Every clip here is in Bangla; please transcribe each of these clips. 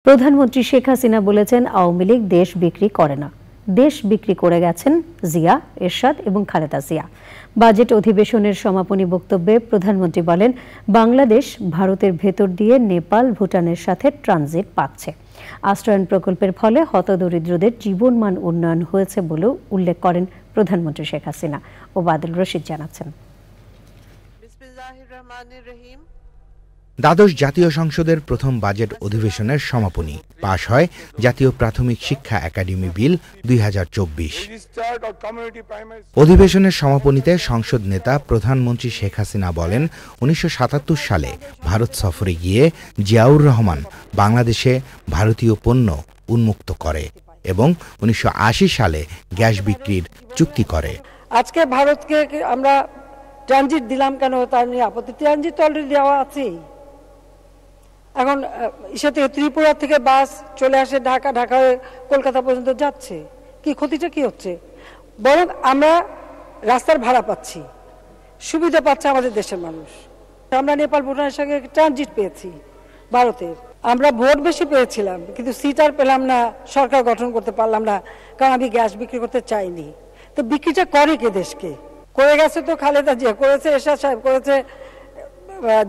প্রধানমন্ত্রী শেখ হাসিনা বলেছেন, আওয়ামী লীগ দেশ বিক্রি করে না, দেশ বিক্রি করে গেছেন জিয়া, এরশাদ এবং খালেদা জিয়া। বাজেট অধিবেশনের সমাপনী বক্তব্যে প্রধানমন্ত্রী বলেন, বাংলাদেশ ভারতের ভেতর দিয়ে নেপাল, ভুটানের সাথে ট্রানজিট পাচ্ছে। আশ্রয়ণ প্রকল্পের ফলে হতদরিদ্রদের জীবনমান উন্নয়ন হয়েছে বলেও উল্লেখ করেন প্রধানমন্ত্রী শেখ হাসিনা। ওবায়দুল রশিদ জানাচ্ছেন। দ্বাদশ জাতীয় সংসদের প্রথম বাজেট অধিবেশনের সমাপনী পাশ হয় জাতীয় প্রাথমিক শিক্ষা একাডেমি বিল ২০২৪। অধিবেশনের সমাপনীতে সংসদ নেতা প্রধানমন্ত্রী শেখ হাসিনা বলেন, ১৯৭৭ সালে ভারত সফরে গিয়ে জিয়াউর রহমান বাংলাদেশে ভারতীয় পণ্য উন্মুক্ত করে এবং ১৯৮০ সালে গ্যাস বিক্রির চুক্তি করে। আজকে ভারতকে আমরা ট্রানজিট দিলাম কেন, তার নিয়ে আপত্তি। ট্রানজিট তো অলরেডি দেওয়া আছেই। এখন ইসে ত্রিপুরা থেকে বাস চলে আসে ঢাকা, ঢাকা হয়ে কলকাতা পর্যন্ত যাচ্ছে। কি ক্ষতিটা কি হচ্ছে? বরং আমরা রাস্তার ভাড়া পাচ্ছি, সুবিধা পাচ্ছে আমাদের দেশের মানুষ। আমরা নেপাল, ভুটানের সঙ্গে ট্রানজিট পেয়েছি ভারতের। আমরা ভোট বেশি পেয়েছিলাম, কিন্তু সিট আর পেলাম না, সরকার গঠন করতে পারলাম না, কারণ আমি গ্যাস বিক্রি করতে চাইনি। তো বিক্রিটা করে কে দেশকে? করে গেছে তো খালেদা জিয়া, করেছে এরশাদ সাহেব, করেছে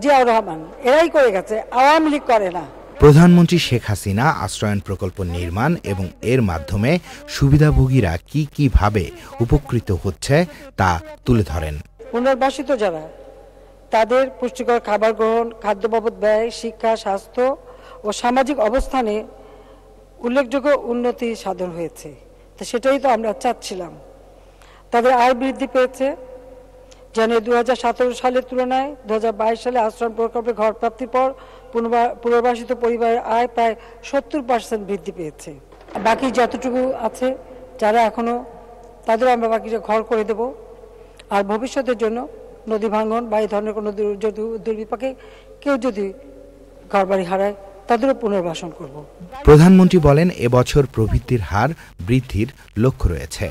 জিয়াউর রহমান, এরাই করে গেছে, আওয়ামী লীগ করে না। প্রধানমন্ত্রী শেখ হাসিনা আশ্রয়ণ প্রকল্প নির্মাণ এবং এর মাধ্যমে সুবিধাভোগীরা কিভাবে উপকৃত হচ্ছে তা তুলে ধরেন। পুনর্বাসিত যারা, তাদের পুষ্টিকর খাবার গ্রহণ, খাদ্য বাবদ ব্যয়, শিক্ষা, স্বাস্থ্য ও সামাজিক অবস্থানে উল্লেখযোগ্য উন্নতি সাধন হয়েছে। তো সেটাই তো আমরা চাচ্ছিলাম। তাদের আয় বৃদ্ধি পেয়েছে, যেন ২০১৭ সালের তুলনায় ২০২২ সালে আশ্রম প্রকল্পে ঘর প্রাপ্তির পর পুনর্বাসিত পরিবারের আয় প্রায় ৭০% বৃদ্ধি পেয়েছে। বাকি যতটুকু আছে, যারা এখনো, তাদেরও আমরা বাকি ঘর করে দেব। আর ভবিষ্যতের জন্য নদী ভাঙন বা এই ধরনের কোনো দুর্বিপাকে কেউ যদি ঘরবাড়ি হারায়, তাদেরও পুনর্বাসন করব। প্রধানমন্ত্রী বলেন, এবছর প্রবৃদ্ধির হার বৃদ্ধির লক্ষ্য রয়েছে।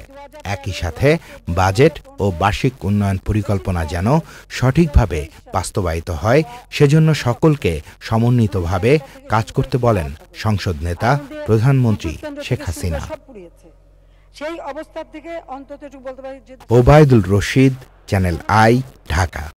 একই সাথে বাজেট ও বার্ষিক উন্নয়ন পরিকল্পনা যেন সঠিকভাবে বাস্তবায়িত হয়, সেজন্য সকলকে সমন্বিতভাবে কাজ করতে বলেন সংসদ নেতা প্রধানমন্ত্রী শেখ হাসিনা। সেই অবস্থা থেকে অন্তত একটু বলতে পারি। Obaidul Rashid, channel I, Dhaka.